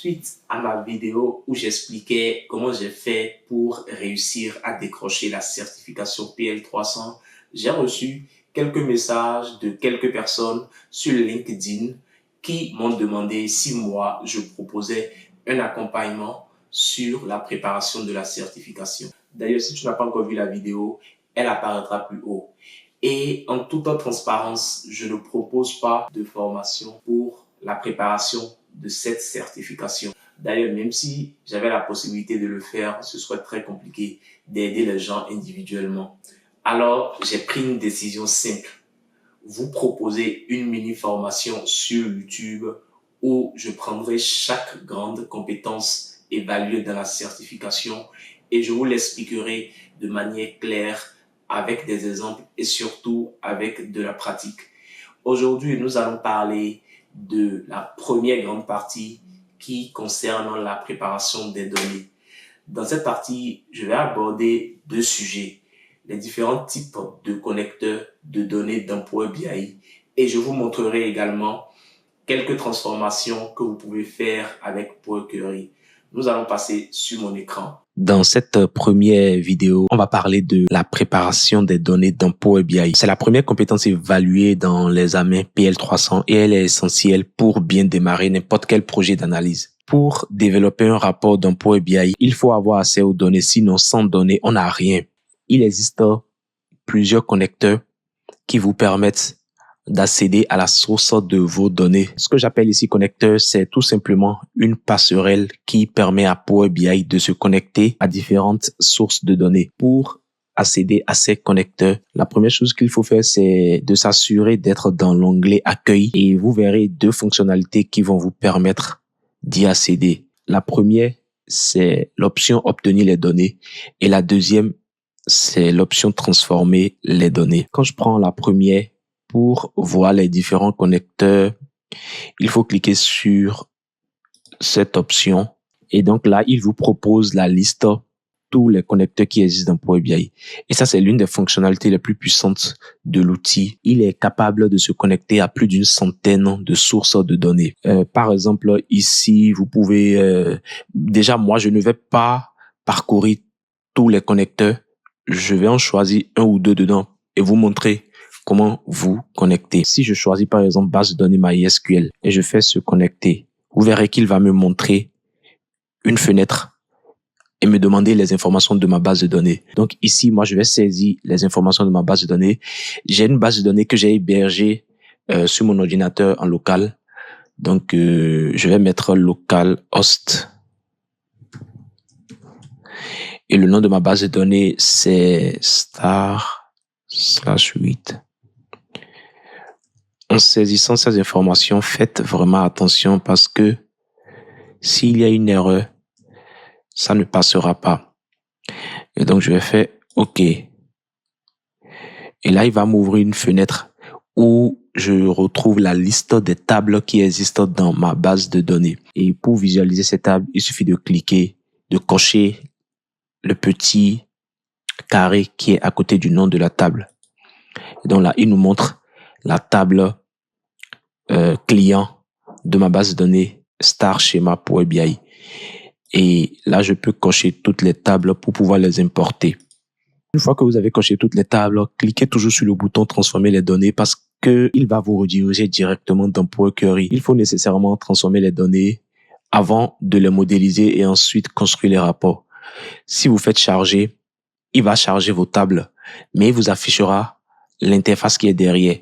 Suite à ma vidéo où j'expliquais comment j'ai fait pour réussir à décrocher la certification PL300, j'ai reçu quelques messages de quelques personnes sur LinkedIn qui m'ont demandé si moi, je proposais un accompagnement sur la préparation de la certification. D'ailleurs, si tu n'as pas encore vu la vidéo, elle apparaîtra plus haut. Et en toute transparence, je ne propose pas de formation pour la préparation de cette certification. D'ailleurs, même si j'avais la possibilité de le faire, ce serait très compliqué d'aider les gens individuellement. Alors, j'ai pris une décision simple. Vous proposer une mini-formation sur YouTube où je prendrai chaque grande compétence évaluée dans la certification et je vous l'expliquerai de manière claire avec des exemples et surtout avec de la pratique. Aujourd'hui, nous allons parler de la première grande partie qui concerne la préparation des données. Dans cette partie, je vais aborder deux sujets, les différents types de connecteurs de données dans Power BI et je vous montrerai également quelques transformations que vous pouvez faire avec Power Query. Nous allons passer sur mon écran. Dans cette première vidéo, on va parler de la préparation des données dans Power BI. C'est la première compétence évaluée dans l'examen PL300 et elle est essentielle pour bien démarrer n'importe quel projet d'analyse. Pour développer un rapport dans Power BI, il faut avoir accès aux données, sinon sans données, on n'a rien. Il existe plusieurs connecteurs qui vous permettent d'accéder à la source de vos données. Ce que j'appelle ici connecteur, c'est tout simplement une passerelle qui permet à Power BI de se connecter à différentes sources de données. Pour accéder à ces connecteurs, la première chose qu'il faut faire, c'est de s'assurer d'être dans l'onglet Accueil et vous verrez deux fonctionnalités qui vont vous permettre d'y accéder. La première, c'est l'option Obtenir les données et la deuxième, c'est l'option Transformer les données. Quand je prends la première, pour voir les différents connecteurs, il faut cliquer sur cette option. Et donc là, il vous propose la liste de tous les connecteurs qui existent dans Power BI. Et ça, c'est l'une des fonctionnalités les plus puissantes de l'outil. Il est capable de se connecter à plus d'une centaine de sources de données. Par exemple, ici, vous pouvez... déjà, moi, je ne vais pas parcourir tous les connecteurs. Je vais en choisir un ou deux dedans et vous montrer comment vous connecter. Si je choisis par exemple base de données MySQL et je fais se connecter, vous verrez qu'il va me montrer une fenêtre et me demander les informations de ma base de données. Donc ici, moi, je vais saisir les informations de ma base de données. J'ai une base de données que j'ai hébergée sur mon ordinateur en local. Donc, je vais mettre localhost. Et le nom de ma base de données, c'est star/8. En saisissant ces informations, faites vraiment attention parce que s'il y a une erreur, ça ne passera pas. Et donc, je vais faire OK. Et là, il va m'ouvrir une fenêtre où je retrouve la liste des tables qui existent dans ma base de données. Et pour visualiser ces tables, il suffit de cliquer, de cocher le petit carré qui est à côté du nom de la table. Et donc là, il nous montre la table client de ma base de données Star Schema Power BI. Et là, je peux cocher toutes les tables pour pouvoir les importer. Une fois que vous avez coché toutes les tables, cliquez toujours sur le bouton transformer les données parce que il va vous rediriger directement dans Power Query. Il faut nécessairement transformer les données avant de les modéliser et ensuite construire les rapports. Si vous faites charger, il va charger vos tables, mais il vous affichera l'interface qui est derrière.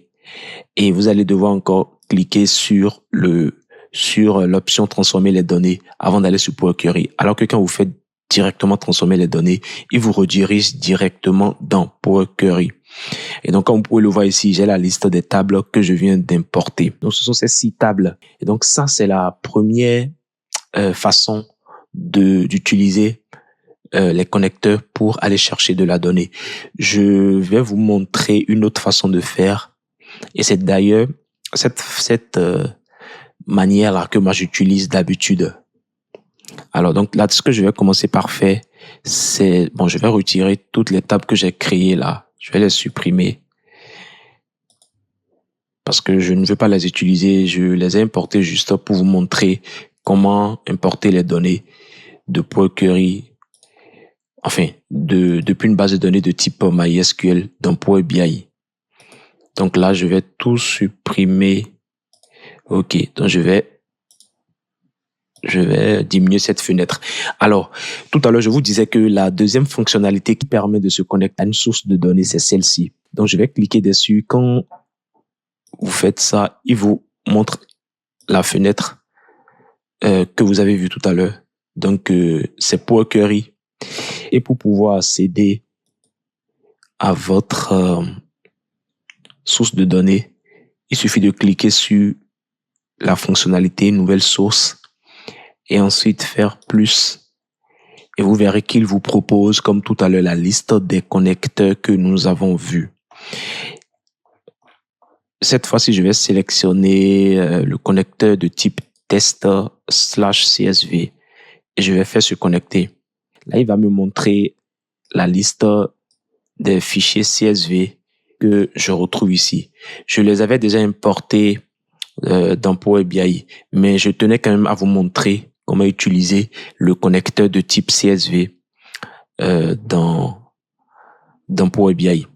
Et vous allez devoir encore cliquer sur l'option transformer les données avant d'aller sur Power Query. Alors que quand vous faites directement transformer les données, il vous redirige directement dans Power Query. Et donc, comme vous pouvez le voir ici, j'ai la liste des tables que je viens d'importer. Donc, ce sont ces 6 tables. Et donc, ça, c'est la première façon d'utiliser les connecteurs pour aller chercher de la donnée. Je vais vous montrer une autre façon de faire. Et c'est d'ailleurs cette manière-là que moi j'utilise d'habitude. Alors donc là, ce que je vais commencer par faire, c'est, je vais retirer toutes les tables que j'ai créées là. Je vais les supprimer parce que je ne veux pas les utiliser. Je les ai importées juste pour vous montrer comment importer les données de Power Query, depuis une base de données de type MySQL dans Power BI. Donc là, je vais tout supprimer. OK, donc je vais diminuer cette fenêtre. Alors, tout à l'heure, je vous disais que la deuxième fonctionnalité qui permet de se connecter à une source de données, c'est celle-ci. Donc, je vais cliquer dessus. Quand vous faites ça, il vous montre la fenêtre que vous avez vue tout à l'heure. Donc, c'est Power Query. Et pour pouvoir accéder à votre source de données, il suffit de cliquer sur la fonctionnalité nouvelle source et ensuite faire plus. Et vous verrez qu'il vous propose, comme tout à l'heure, la liste des connecteurs que nous avons vus. Cette fois-ci, je vais sélectionner le connecteur de type test/CSV et je vais faire se connecter. Là, il va me montrer la liste des fichiers CSV que je retrouve ici. Je les avais déjà importés dans Power BI, mais je tenais quand même à vous montrer comment utiliser le connecteur de type CSV dans Power BI.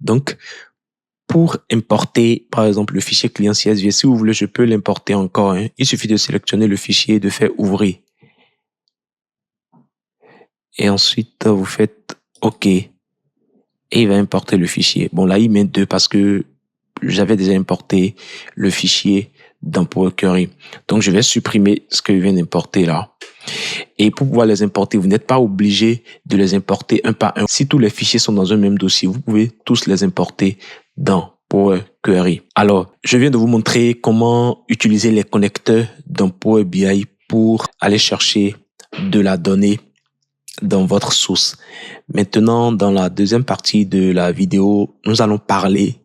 Donc, pour importer, par exemple, le fichier client CSV, si vous voulez, je peux l'importer encore. Il suffit de sélectionner le fichier et de faire ouvrir. Et ensuite, vous faites OK. Et il va importer le fichier. Bon, là, il met 2 parce que j'avais déjà importé le fichier dans Power Query. Donc, je vais supprimer ce que je viens d'importer là. Et pour pouvoir les importer, vous n'êtes pas obligé de les importer un par un. Si tous les fichiers sont dans un même dossier, vous pouvez tous les importer dans Power Query. Alors, je viens de vous montrer comment utiliser les connecteurs dans Power BI pour aller chercher de la donnée dans votre source. Maintenant, dans la deuxième partie de la vidéo, nous allons parler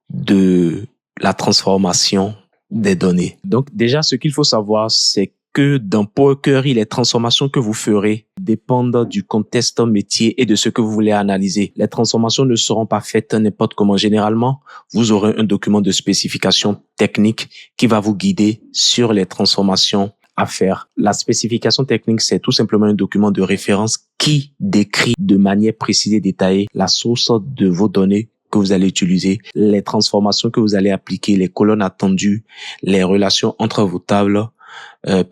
de la transformation des données. Donc déjà, ce qu'il faut savoir, c'est que dans Power Query, les transformations que vous ferez dépendent du contexte métier et de ce que vous voulez analyser. Les transformations ne seront pas faites n'importe comment. Généralement, vous aurez un document de spécification technique qui va vous guider sur les transformations à faire. La spécification technique, c'est tout simplement un document de référence qui décrit de manière précise et détaillée la source de vos données que vous allez utiliser, les transformations que vous allez appliquer, les colonnes attendues, les relations entre vos tables,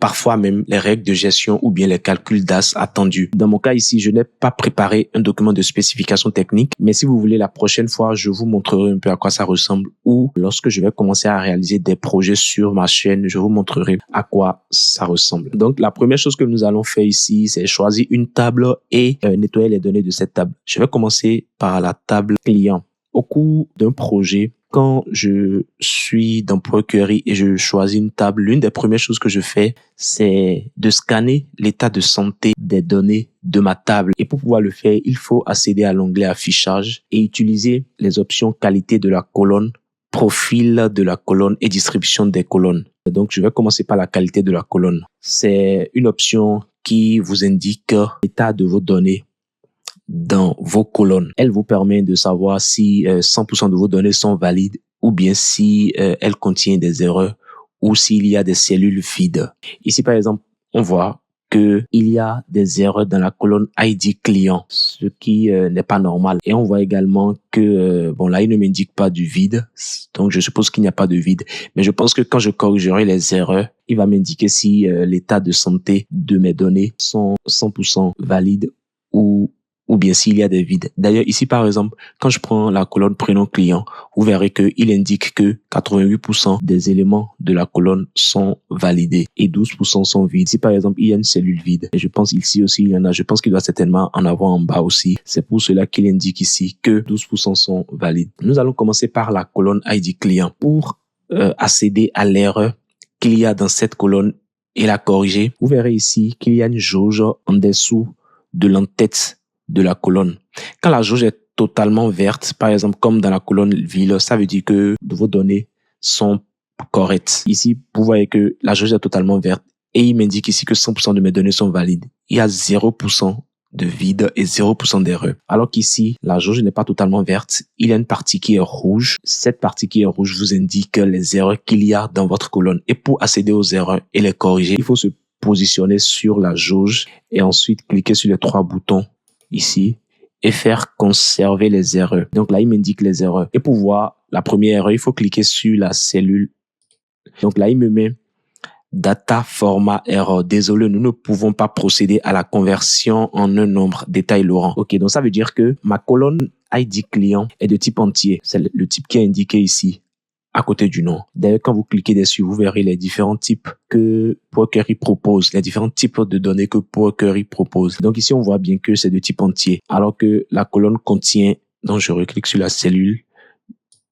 parfois même les règles de gestion ou bien les calculs DAS attendus. Dans mon cas ici, je n'ai pas préparé un document de spécification technique, mais si vous voulez, la prochaine fois, je vous montrerai un peu à quoi ça ressemble, ou lorsque je vais commencer à réaliser des projets sur ma chaîne, je vous montrerai à quoi ça ressemble. Donc, la première chose que nous allons faire ici, c'est choisir une table et nettoyer les données de cette table. Je vais commencer par la table client. Au cours d'un projet, quand je suis dans Power Query et je choisis une table, l'une des premières choses que je fais, c'est de scanner l'état de santé des données de ma table. Et pour pouvoir le faire, il faut accéder à l'onglet affichage et utiliser les options qualité de la colonne, profil de la colonne et distribution des colonnes. Donc, je vais commencer par la qualité de la colonne. C'est une option qui vous indique l'état de vos données dans vos colonnes. Elle vous permet de savoir si 100% de vos données sont valides ou bien si elles contiennent des erreurs ou s'il y a des cellules vides. Ici, par exemple, on voit que il y a des erreurs dans la colonne ID client, ce qui n'est pas normal. Et on voit également que, bon là, il ne m'indique pas du vide, donc je suppose qu'il n'y a pas de vide. Mais je pense que quand je corrigerai les erreurs, il va m'indiquer si l'état de santé de mes données sont 100% valides ou bien s'il y a des vides. D'ailleurs, ici, par exemple, quand je prends la colonne prénom client, vous verrez qu'il indique que 88% des éléments de la colonne sont validés et 12% sont vides. Si, par exemple, il y a une cellule vide, et je pense ici aussi, il y en a, je pense qu'il doit certainement en avoir en bas aussi. C'est pour cela qu'il indique ici que 12% sont valides. Nous allons commencer par la colonne ID client. Pour accéder à l'erreur qu'il y a dans cette colonne et la corriger, vous verrez ici qu'il y a une jauge en dessous de l'entête de la colonne. Quand la jauge est totalement verte, par exemple comme dans la colonne ville, ça veut dire que vos données sont correctes. Ici, vous voyez que la jauge est totalement verte et il m'indique ici que 100% de mes données sont valides. Il y a 0% de vide et 0% d'erreur. Alors qu'ici, la jauge n'est pas totalement verte. Il y a une partie qui est rouge. Cette partie qui est rouge vous indique les erreurs qu'il y a dans votre colonne. Et pour accéder aux erreurs et les corriger, il faut se positionner sur la jauge et ensuite cliquer sur les 3 boutons ici et faire conserver les erreurs. Donc là, il m'indique les erreurs. Et pour voir la première erreur, il faut cliquer sur la cellule. Donc là, il me met data format error. Désolé, nous ne pouvons pas procéder à la conversion en un nombre détail Laurent. Ok, donc ça veut dire que ma colonne ID client est de type entier. C'est le type qui est indiqué ici à côté du nom. D'ailleurs, quand vous cliquez dessus, vous verrez les différents types que Power Query propose, les différents types de données que Power Query propose. Donc ici, on voit bien que c'est de type entier, alors que la colonne contient, donc je reclique sur la cellule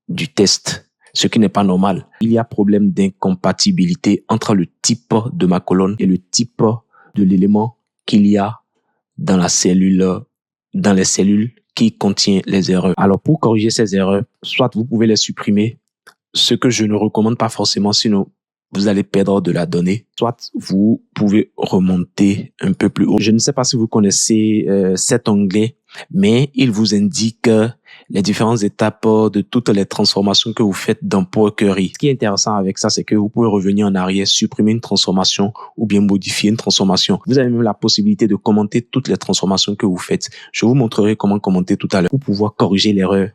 du test, ce qui n'est pas normal. Il y a problème d'incompatibilité entre le type de ma colonne et le type de l'élément qu'il y a dans la cellule, dans les cellules qui contient les erreurs. Alors, pour corriger ces erreurs, soit vous pouvez les supprimer, ce que je ne recommande pas forcément, sinon vous allez perdre de la donnée. Soit vous pouvez remonter un peu plus haut. Je ne sais pas si vous connaissez cet onglet, mais il vous indique les différentes étapes de toutes les transformations que vous faites dans Power Query. Ce qui est intéressant avec ça, c'est que vous pouvez revenir en arrière, supprimer une transformation ou bien modifier une transformation. Vous avez même la possibilité de commenter toutes les transformations que vous faites. Je vous montrerai comment commenter tout à l'heure pour pouvoir corriger l'erreur.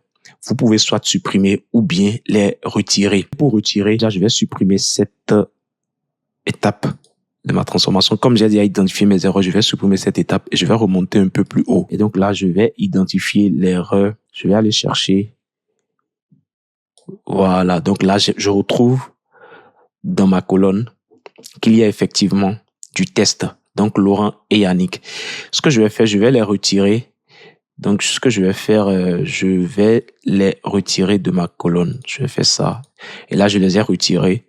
Vous pouvez soit supprimer ou bien les retirer. Pour retirer, là, je vais supprimer cette étape de ma transformation. Comme j'ai déjà identifié mes erreurs, je vais supprimer cette étape et je vais remonter un peu plus haut. Et donc là, je vais identifier l'erreur. Je vais aller chercher. Voilà. Donc là, je retrouve dans ma colonne qu'il y a effectivement du test. Donc Laurent et Yannick. Ce que je vais faire, je vais les retirer. Donc, ce que je vais faire, je vais les retirer de ma colonne. Je vais faire ça. Et là, je les ai retirés.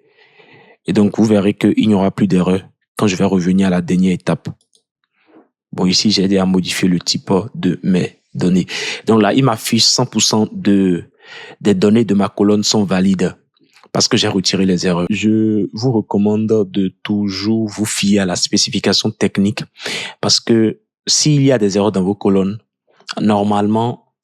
Et donc, vous verrez qu'il n'y aura plus d'erreur quand je vais revenir à la dernière étape. Bon, ici, j'ai déjà modifié le type de mes données. Donc là, il m'affiche 100% des données de ma colonne sont valides parce que j'ai retiré les erreurs. Je vous recommande de toujours vous fier à la spécification technique parce que s'il y a des erreurs dans vos colonnes, normalement,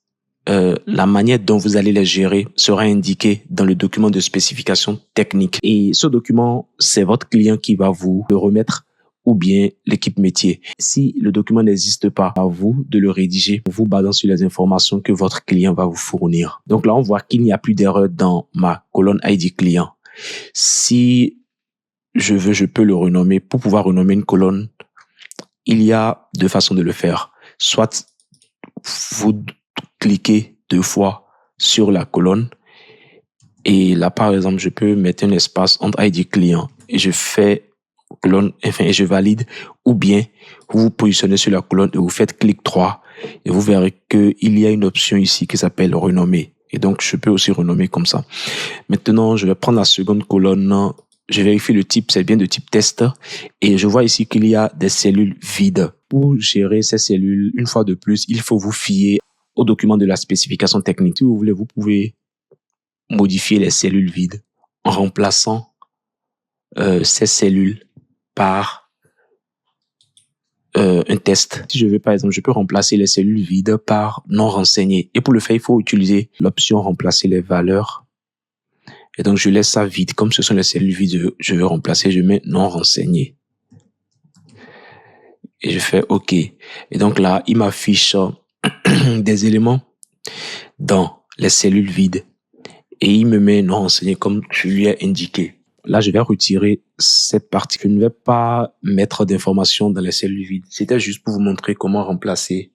la manière dont vous allez les gérer sera indiquée dans le document de spécification technique. Et ce document, c'est votre client qui va vous le remettre ou bien l'équipe métier. Si le document n'existe pas, à vous de le rédiger en vous basant sur les informations que votre client va vous fournir. Donc là, on voit qu'il n'y a plus d'erreur dans ma colonne ID client. Si je veux, je peux le renommer. Pour pouvoir renommer une colonne, il y a deux façons de le faire. Soit vous cliquez 2 fois sur la colonne et là, par exemple, je peux mettre un espace entre ID client et je fais colonne, enfin, et je valide, ou bien vous vous positionnez sur la colonne et vous faites clic 3 et vous verrez qu'il y a une option ici qui s'appelle renommer. Et donc, je peux aussi renommer comme ça. Maintenant, je vais prendre la seconde colonne. Je vérifie le type, c'est bien de type test. Et je vois ici qu'il y a des cellules vides. Pour gérer ces cellules, une fois de plus, il faut vous fier au document de la spécification technique. Si vous voulez, vous pouvez modifier les cellules vides en remplaçant ces cellules par un test. Si je veux, par exemple, je peux remplacer les cellules vides par non renseignées. Et pour le faire, il faut utiliser l'option remplacer les valeurs. Et donc, je laisse ça vide. Comme ce sont les cellules vides, je veux remplacer, je mets non renseigné. Et je fais OK. Et donc là, il m'affiche des éléments dans les cellules vides. Et il me met non renseigné comme je lui ai indiqué. Là, je vais retirer cette partie. Je ne vais pas mettre d'informations dans les cellules vides. C'était juste pour vous montrer comment remplacer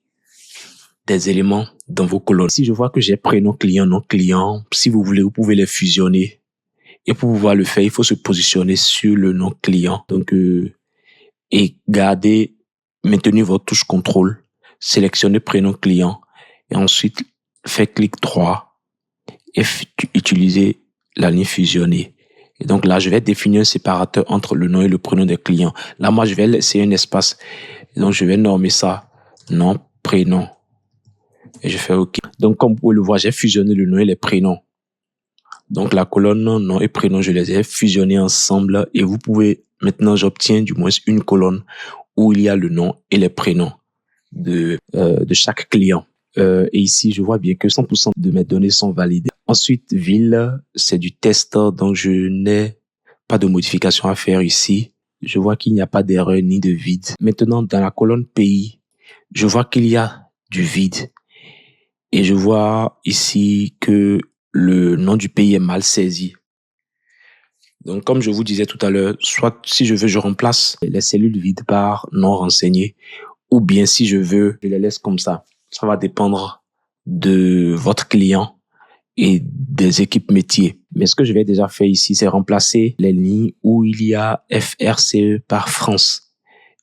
des éléments dans vos colonnes. Si je vois que j'ai prénom client, nom client, si vous voulez, vous pouvez les fusionner. Et pour pouvoir le faire, il faut se positionner sur le nom client. Donc, et garder, maintenir votre touche contrôle, sélectionner prénom client et ensuite faire clic 3 et utiliser la ligne fusionnée. Et donc là, je vais définir un séparateur entre le nom et le prénom des clients. Là, moi, je vais laisser un espace. Et donc, je vais nommer ça nom, prénom. Et je fais OK. Donc, comme vous pouvez le voir, j'ai fusionné le nom et les prénoms. Donc, la colonne nom et prénom, je les ai fusionnés ensemble. Et vous pouvez, maintenant, j'obtiens du moins une colonne où il y a le nom et les prénoms de chaque client. Et ici, je vois bien que 100% de mes données sont validées. Ensuite, ville, c'est du test, donc je n'ai pas de modification à faire ici. je vois qu'il n'y a pas d'erreur ni de vide. Maintenant, dans la colonne pays, je vois qu'il y a du vide. Et je vois ici que le nom du pays est mal saisi. Donc, comme je vous disais tout à l'heure, soit si je veux, je remplace les cellules vides par non renseignées, ou bien si je veux, je les laisse comme ça. Ça va dépendre de votre client et des équipes métiers. Mais ce que je vais déjà faire ici, c'est remplacer les lignes où il y a FRCE par France.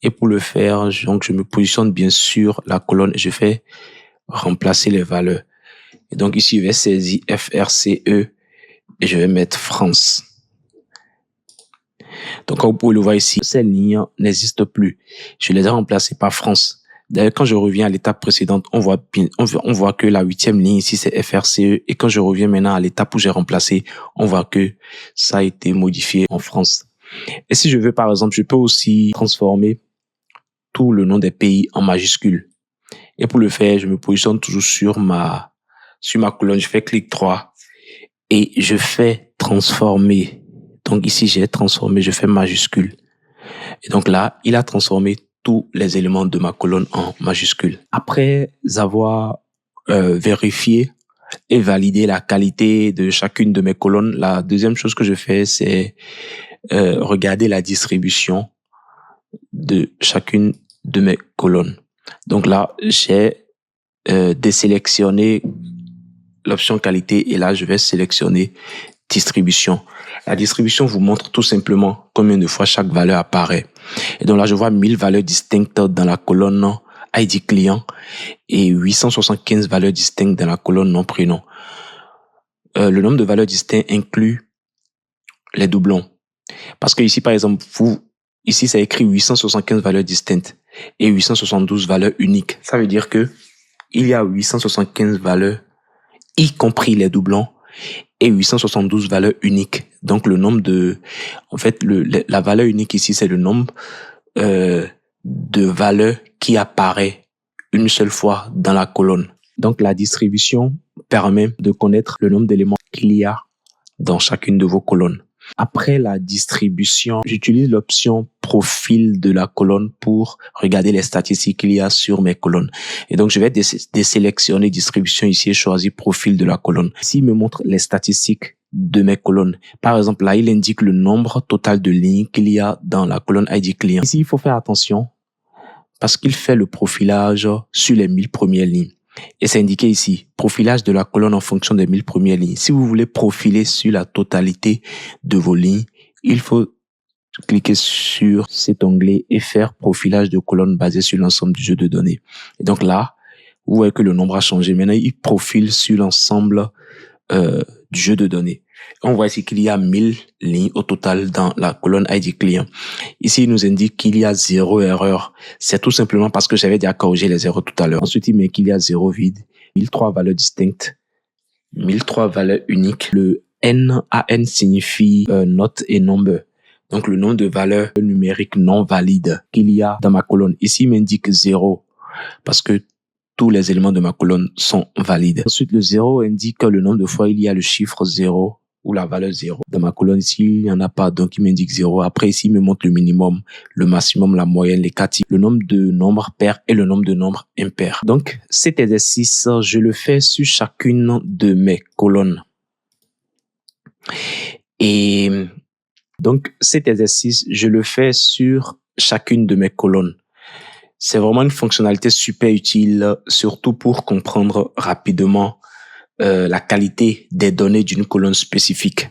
Et pour le faire, donc, je me positionne bien sur la colonne et je fais remplacer les valeurs. Et donc ici, je vais saisir FRCE et je vais mettre France. Donc, comme vous pouvez le voir ici, ces lignes n'existent plus. Je les ai remplacées par France. D'ailleurs, quand je reviens à l'étape précédente, on voit que la 8e ligne ici, c'est FRCE. Et quand je reviens maintenant à l'étape où j'ai remplacé, on voit que ça a été modifié en France. Et si je veux, par exemple, je peux aussi transformer tout le nom des pays en majuscules. Et pour le faire, je me positionne toujours sur ma colonne. Je fais clic droit et je fais transformer. Donc ici, j'ai transformé, je fais majuscule. Et donc là, il a transformé tous les éléments de ma colonne en majuscule. Après avoir vérifié et validé la qualité de chacune de mes colonnes, la deuxième chose que je fais, c'est regarder la distribution de chacune de mes colonnes. Donc là, j'ai désélectionné l'option qualité et là, je vais sélectionner distribution. La distribution vous montre tout simplement combien de fois chaque valeur apparaît. Et donc là, je vois 1000 valeurs distinctes dans la colonne ID client et 875 valeurs distinctes dans la colonne nom prénom. Le nombre de valeurs distinctes inclut les doublons. Parce que ici, par exemple, ici, ça écrit 875 valeurs distinctes et 872 valeurs uniques. Ça veut dire que il y a 875 valeurs, y compris les doublons, et 872 valeurs uniques. Donc, le nombre la valeur unique ici, c'est le nombre de valeurs qui apparaît une seule fois dans la colonne. Donc, la distribution permet de connaître le nombre d'éléments qu'il y a dans chacune de vos colonnes. Après la distribution, j'utilise l'option profil de la colonne pour regarder les statistiques qu'il y a sur mes colonnes. Et donc, je vais désélectionner distribution ici et choisir profil de la colonne. Ici, il me montre les statistiques de mes colonnes. Par exemple, là, il indique le nombre total de lignes qu'il y a dans la colonne ID client. Ici, il faut faire attention parce qu'il fait le profilage sur les 1000 premières lignes. Et c'est indiqué ici, profilage de la colonne en fonction des 1000 premières lignes. Si vous voulez profiler sur la totalité de vos lignes, il faut cliquer sur cet onglet et faire profilage de colonne basé sur l'ensemble du jeu de données. Et donc là, vous voyez que le nombre a changé. Maintenant, il profile sur l'ensemble du jeu de données. On voit ici qu'il y a 1000 lignes au total dans la colonne ID client. Ici, il nous indique qu'il y a 0 erreur. C'est tout simplement parce que j'avais déjà corrigé les erreurs tout à l'heure. Ensuite, il met qu'il y a 0 vide, 1003 valeurs distinctes, 1003 valeurs uniques. Le NaN signifie note et number. Donc, le nombre de valeurs numériques non valides qu'il y a dans ma colonne. Ici, il m'indique 0 parce que tous les éléments de ma colonne sont valides. Ensuite, le 0 indique le nombre de fois il y a le chiffre 0 ou la valeur 0. Dans ma colonne ici, il n'y en a pas, donc il m'indique 0. Après, ici, il me montre le minimum, le maximum, la moyenne, les quatre types, le nombre de nombres pairs et le nombre de nombres impairs. Donc, cet exercice, je le fais sur chacune de mes colonnes. Et donc, cet exercice, je le fais sur chacune de mes colonnes. C'est vraiment une fonctionnalité super utile, surtout pour comprendre rapidement la qualité des données d'une colonne spécifique.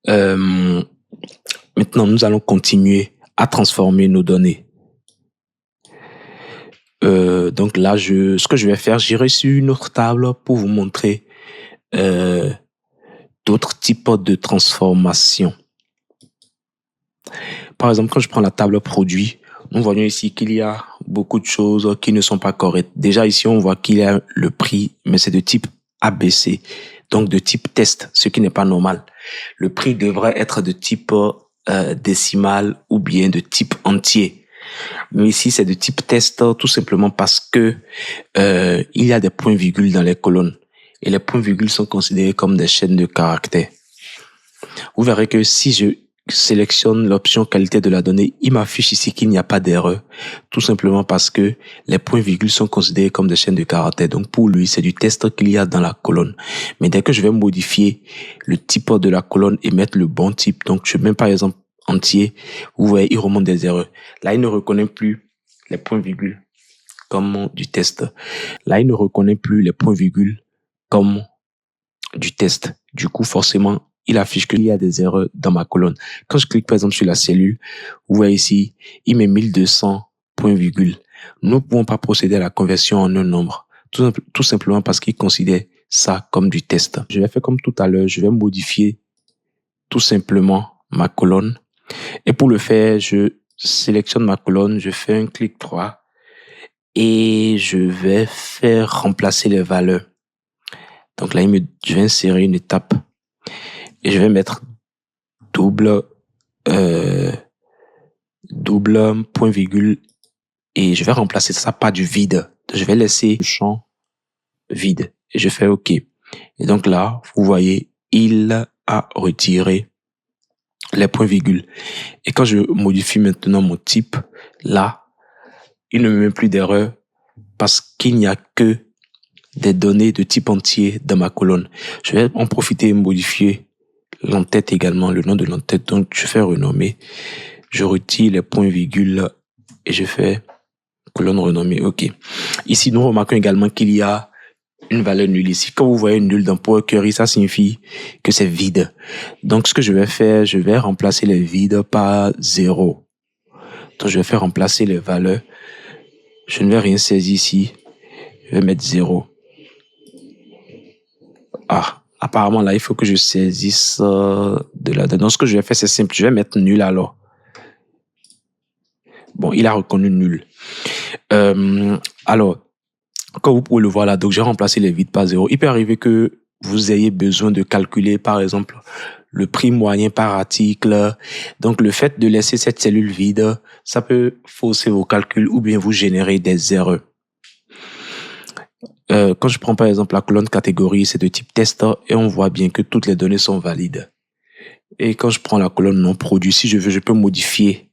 Maintenant, nous allons continuer à transformer nos données. Donc là, ce que je vais faire, j'irai sur une autre table pour vous montrer d'autres types de transformations. Par exemple, quand je prends la table produit, nous voyons ici qu'il y a beaucoup de choses qui ne sont pas correctes. Déjà ici, on voit qu'il y a le prix, mais c'est de type ABC, donc de type test, ce qui n'est pas normal. Le prix devrait être de type décimal ou bien de type entier. Mais ici, c'est de type test tout simplement parce que il y a des points-virgules dans les colonnes. Et les points-virgules sont considérés comme des chaînes de caractères. Vous verrez que si je sélectionne l'option qualité de la donnée, il m'affiche ici qu'il n'y a pas d'erreur. Tout simplement parce que les points-virgules sont considérés comme des chaînes de caractères. Donc pour lui, c'est du test qu'il y a dans la colonne. Mais dès que je vais modifier le type de la colonne et mettre le bon type, donc je mets par exemple entier, vous voyez, il remonte des erreurs. Là, il ne reconnaît plus les points-virgules comme du test. Là, il ne reconnaît plus les points-virgules comme du test. Du coup, forcément, il affiche qu'il y a des erreurs dans ma colonne. Quand je clique par exemple sur la cellule, vous voyez ici, il met 1200 points-virgules. Nous ne pouvons pas procéder à la conversion en un nombre, tout simplement parce qu'il considère ça comme du test. Je vais faire comme tout à l'heure, je vais modifier tout simplement ma colonne. Et pour le faire, je sélectionne ma colonne, je fais un clic droit et je vais faire remplacer les valeurs. Donc là, je vais insérer une étape et je vais mettre double point-virgule et je vais remplacer ça par du vide. Je vais laisser le champ vide et je fais OK. Et donc là, vous voyez, il a retiré les points-virgules. Et quand je modifie maintenant mon type, là, il ne me met plus d'erreur parce qu'il n'y a que des données de type entier dans ma colonne. Je vais en profiter et modifier l'entête également, le nom de l'entête. Donc, je fais renommer. Je retire les points-virgules et je fais colonne renommée. OK. Ici, nous remarquons également qu'il y a une valeur nulle ici. Quand vous voyez nul dans Power Query, ça signifie que c'est vide. Donc, ce que je vais faire, je vais remplacer les vides par 0. Donc, je vais faire remplacer les valeurs. Je ne vais rien saisir ici. Je vais mettre 0. Ah, apparemment, là, il faut que je saisisse de la donnée. Donc, ce que je vais faire, c'est simple. Je vais mettre nul alors. Bon, il a reconnu nul. Alors, comme vous pouvez le voir là, donc j'ai remplacé les vides par 0. Il peut arriver que vous ayez besoin de calculer, par exemple, le prix moyen par article. Donc, le fait de laisser cette cellule vide, ça peut fausser vos calculs ou bien vous générer des erreurs. Quand je prends par exemple la colonne catégorie, c'est de type test et on voit bien que toutes les données sont valides. Et quand je prends la colonne non produit, si je veux, je peux modifier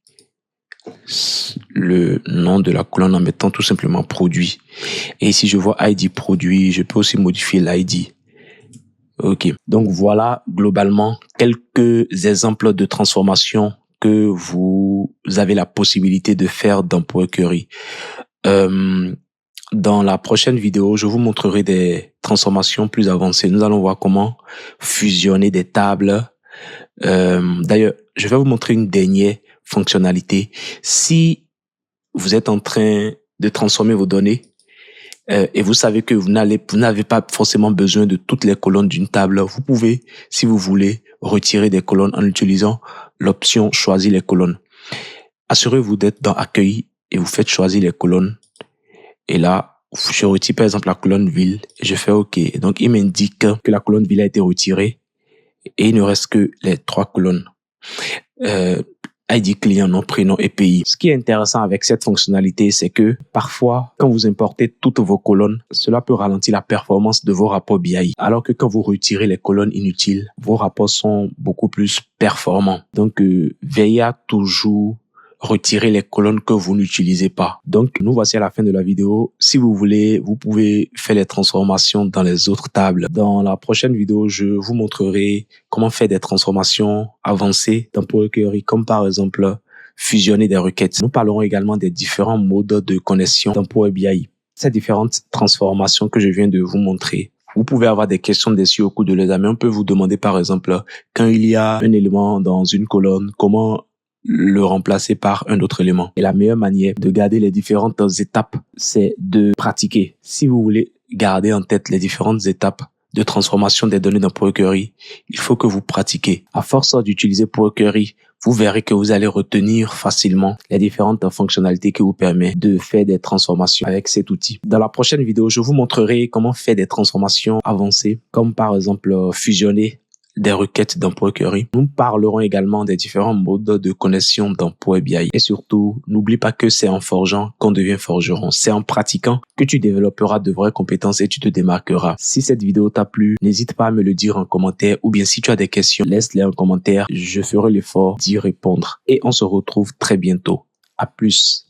le nom de la colonne en mettant tout simplement produit. Et ici, je vois ID produit, je peux aussi modifier l'ID. OK. Donc voilà globalement quelques exemples de transformations que vous avez la possibilité de faire dans Power Query. Dans la prochaine vidéo, je vous montrerai des transformations plus avancées. Nous allons voir comment fusionner des tables. D'ailleurs, je vais vous montrer une dernière fonctionnalité. Si vous êtes en train de transformer vos données et vous savez que vous n'avez pas forcément besoin de toutes les colonnes d'une table, vous pouvez, si vous voulez, retirer des colonnes en utilisant l'option choisir les colonnes. Assurez-vous d'être dans accueil et vous faites choisir les colonnes. Et là, je retire par exemple la colonne ville et je fais OK. Et donc, il m'indique que la colonne ville a été retirée et il ne reste que les 3 colonnes. ID client, nom, prénom et pays. Ce qui est intéressant avec cette fonctionnalité, c'est que parfois, quand vous importez toutes vos colonnes, cela peut ralentir la performance de vos rapports BI. Alors que quand vous retirez les colonnes inutiles, vos rapports sont beaucoup plus performants. Donc, veillez à toujours retirer les colonnes que vous n'utilisez pas. Donc, nous voici à la fin de la vidéo. Si vous voulez, vous pouvez faire les transformations dans les autres tables. Dans la prochaine vidéo, je vous montrerai comment faire des transformations avancées dans Power Query, comme par exemple fusionner des requêtes. Nous parlerons également des différents modes de connexion dans Power BI. Ces différentes transformations que je viens de vous montrer, vous pouvez avoir des questions dessus au cours de l'examen. On peut vous demander par exemple, quand il y a un élément dans une colonne, comment le remplacer par un autre élément. Et la meilleure manière de garder les différentes étapes, c'est de pratiquer. Si vous voulez garder en tête les différentes étapes de transformation des données dans Power Query, il faut que vous pratiquez. À force d'utiliser Power Query, vous verrez que vous allez retenir facilement les différentes fonctionnalités qui vous permettent de faire des transformations avec cet outil. Dans la prochaine vidéo, je vous montrerai comment faire des transformations avancées, comme par exemple fusionner des requêtes dans Power Query. Nous parlerons également des différents modes de connexion dans Power BI. Et surtout, n'oublie pas que c'est en forgeant qu'on devient forgeron. C'est en pratiquant que tu développeras de vraies compétences et tu te démarqueras. Si cette vidéo t'a plu, n'hésite pas à me le dire en commentaire ou bien si tu as des questions, laisse-les en commentaire. Je ferai l'effort d'y répondre. Et on se retrouve très bientôt. À plus.